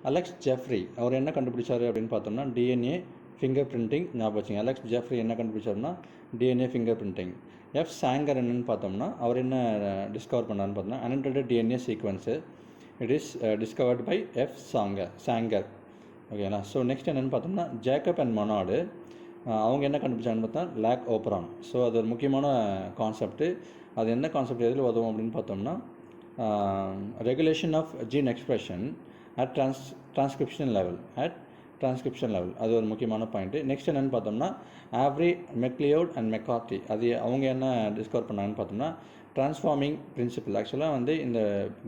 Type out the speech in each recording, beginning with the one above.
Alex Jeffrey அவர் என்ன கண்டுபிடிச்சார் அப்படின்னு பார்த்தோம்னா டிஎன்ஏ ஃபிங்கர் பிரிண்டிங். ஞாபகம் வச்சுங்க, அலெக்ஸ் ஜெஃப்ரி என்ன கண்டுபிடிச்சாருன்னா DNA finger printing. F Sanger என்னன்னு பார்த்தோம்னா அவர் என்ன டிஸ்கவர் பண்ணார்னு பார்த்தோம்னா unintended DNA sequence. It is discovered by F Sanger. ஓகேங்களா. ஸோ நெக்ஸ்ட் என்னென்னு பார்த்தோம்னா ஜேக்கப் அண்ட் மொனார்டு அவங்க என்ன கண்டுபிடிச்சாங்கன்னு பார்த்தா லேக் ஓப்பரான். ஸோ அது ஒரு முக்கியமான கான்செப்ட்டு. அது என்ன கான்செப்ட் எதில் உதவும் அப்படின்னு பார்த்தோம்னா regulation of gene expression at transcription level அது ஒரு முக்கியமான பாயிண்ட்டு. நெக்ஸ்ட் என்னென்னு பார்த்தோம்னா ஆவ்ரி மெக்லியோட் அண்ட் மெக்கார்த்தி அது அவங்க என்ன டிஸ்கவர் பண்ணாங்கன்னு பார்த்தோம்னா ட்ரான்ஸ்ஃபார்மிங் பிரின்சிபல். ஆக்சுவலாக வந்து இந்த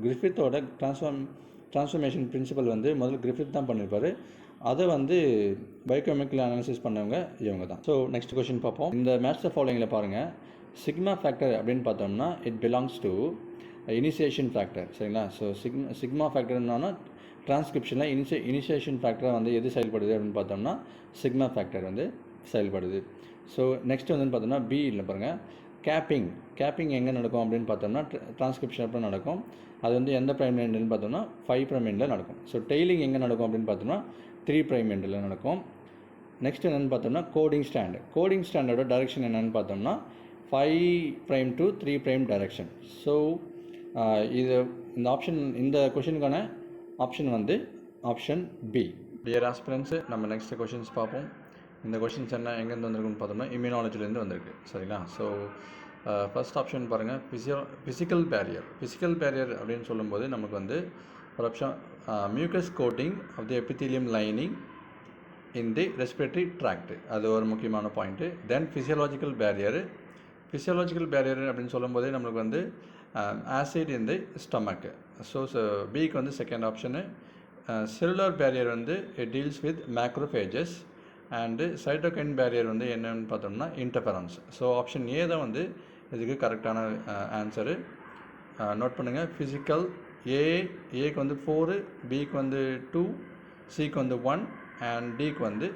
கிரிஃபித்தோட ட்ரான்ஸ்ஃபர்மேஷன் பிரின்சிபல் வந்து முதல்ல கிரிஃபித் தான் பண்ணியிருப்பார். அதை வந்து பயோகெமிக்கல் அனாலிசிஸ் பண்ணவங்க இவங்க தான். ஸோ நெக்ஸ்ட் கொஷின் பார்ப்போம். இந்த மேட்ச் ஃபாலோயிங்கில் பாருங்கள், சிக்மா ஃபேக்டர் அப்படின்னு பார்த்தோம்னா it belongs to initiation factor. சரிங்களா. ஸோ சிக்மா ஃபேக்டர்னா டிரான்ஸ்கிரிப்ஷனில் இனிஷியேஷன் ஃபேக்டராக வந்து எது செயல்படுது அப்படின்னு பார்த்தோம்னா சிக்மா ஃபேக்டர் வந்து செயல்படுது. ஸோ நெக்ஸ்ட் வந்து பார்த்தோம்னா பி இல்லை பாருங்கள், கேப்பிங் எங்கே நடக்கும் அப்படின்னு பார்த்தோம்னா டிரான்ஸ்கிரிப்ஷன் அப்போ நடக்கும். அது வந்து எந்த ப்ரைம் எண்டுன்னு பார்த்தோம்னா 5 ப்ரைம் எண்டில் நடக்கும். ஸோ டெய்லிங் எங்கே நடக்கும் அப்படின்னு பார்த்தோம்னா 3 ப்ரைம் எண்டில் நடக்கும். நெக்ஸ்ட் என்னென்னு பார்த்தோம்னா கோடிங் ஸ்டாண்டோட டைரெக்ஷன் என்னென்னு பார்த்தோம்னா 5 prime to 3 prime direction. So இது இந்த கொஷினுக்கான ஆப்ஷன் வந்து ஆப்ஷன் பி. டியர் ஆஸ்பிரன்ஸு, நம்ம நெக்ஸ்ட் கொஷின்ஸ் பார்ப்போம். இந்த கொஷின்ஸ் என்ன எங்கேருந்து வந்திருக்குன்னு பார்த்தோம்னா இம்யூனாலஜிலேருந்து வந்திருக்கு. சரிங்களா. ஸோ ஃபர்ஸ்ட் ஆப்ஷன் பாருங்கள், ஃபிசிக்கல் பேரியர் அப்படின்னு சொல்லும்போது நமக்கு வந்து ஒரு option mucus coating of the epithelium lining in the respiratory tract, அது ஒரு முக்கியமான பாயிண்ட்டு. தென் ஃபிசியலாஜிக்கல் பேரியர் அப்படின்னு சொல்லும்போதே நம்மளுக்கு வந்து ஆசிட் இன் தி ஸ்டமக். ஸோ பிக்கு வந்து செகண்ட் ஆப்ஷனு. செல்லுலார் பேரியர் வந்து it deals with macrophages and cytokine barrier வந்து என்னன்னு பார்த்தோம்னா இன்டர்ஃபெரன்ஸ். ஸோ ஆப்ஷன் ஏ தான் வந்து இதுக்கு கரெக்டான ஆன்சரு. நோட் பண்ணுங்கள், ஃபிசிக்கல் ஏக்கு வந்து 4, பிக்கு வந்து 2, சிக்கு வந்து 1 அண்ட் டிக்கு வந்து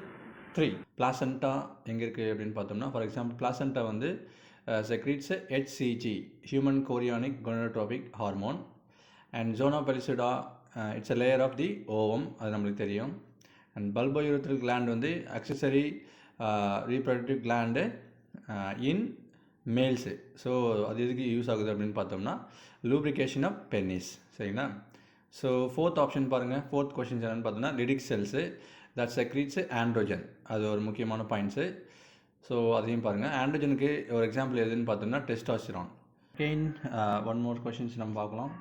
3. பிளாசண்டா எங்கே இருக்குது அப்படின்னு பார்த்தோம்னா ஃபார் எக்ஸாம்பிள் பிளாசண்டா வந்து secretes HCG human chorionic gonadotrophic hormone and zona pellucida it's a layer of the ovum, அது நம்மளுக்கு தெரியும். அண்ட் பல்போயூரத்ரல் gland வந்து accessory reproductive gland in males. So அது எதுக்கு யூஸ் ஆகுது அப்படின்னு பார்த்தோம்னா lubrication of penis. சரிங்களா. ஸோ ஃபோர்த் ஆப்ஷன் பாருங்கள், ஃபோர்த் கொஷின்ஸ் என்னென்னு பார்த்தோம்னா லிடிக் செல்ஸு தட் செக்ரீட்ஸ் ஆண்ட்ரோஜன், அது ஒரு முக்கியமான பாயிண்ட்ஸு. ஸோ அதையும் பாருங்கள். ஆண்ட்ரோஜனுக்கு ஒரு எக்ஸாம்பிள் எதுன்னு பார்த்தோம்னா testosterone. Again one more questions நம்ம பார்க்கலாம்.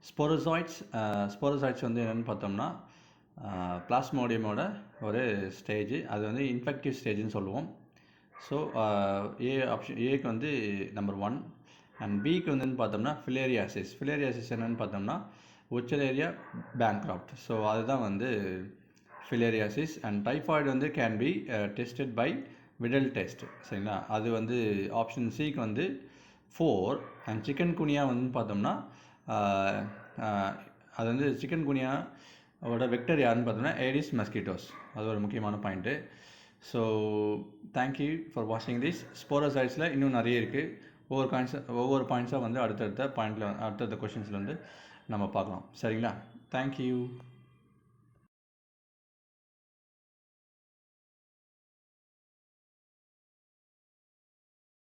ஸ்போரோசாய்ட்ஸ் வந்து என்னென்னு பார்த்தோம்னா பிளாஸ்மோடியமோட ஒரு ஸ்டேஜ், அது வந்து இன்ஃபெக்டிவ் ஸ்டேஜ்னு சொல்லுவோம். ஸோ ஏக்கு வந்து நம்பர் 1 அண்ட் பிக்கு வந்துன்னு பார்த்தோம்னா ஃபிலேரியாசிஸ் என்னென்னு பார்த்தோம்னா உச்சலேரியா பேங்க்ராஃப்ட். ஸோ அதுதான் வந்து ஃபிலேரியாசிஸ். அண்ட் டைஃபாய்டு வந்து கேன் பி டெஸ்டட் பை விடல் டெஸ்ட். சரிங்களா. அது வந்து ஆப்ஷன் சிக்கு வந்து 4. அண்ட் சிக்கன் குனியா வந்து பார்த்தோம்னா அது வந்து சிக்கன் குனியாவோட வெக்டர் யாருன்னு பார்த்தோம்னா ஏடிஸ் மஸ்கிட்டோஸ், அது ஒரு முக்கியமான பாயிண்ட்டு. ஸோ தேங்க்யூ ஃபார் வாட்சிங் திஸ். ஸ்போரோசைட்ஸில் இன்னும் நிறைய இருக்குது. ஒவ்வொரு பாயிண்ட்ஸாக வந்து அடுத்தடுத்த கொஷின்ஸில் வந்து நம்ம பார்க்கலாம். சரிங்களா. தேங்க்யூ.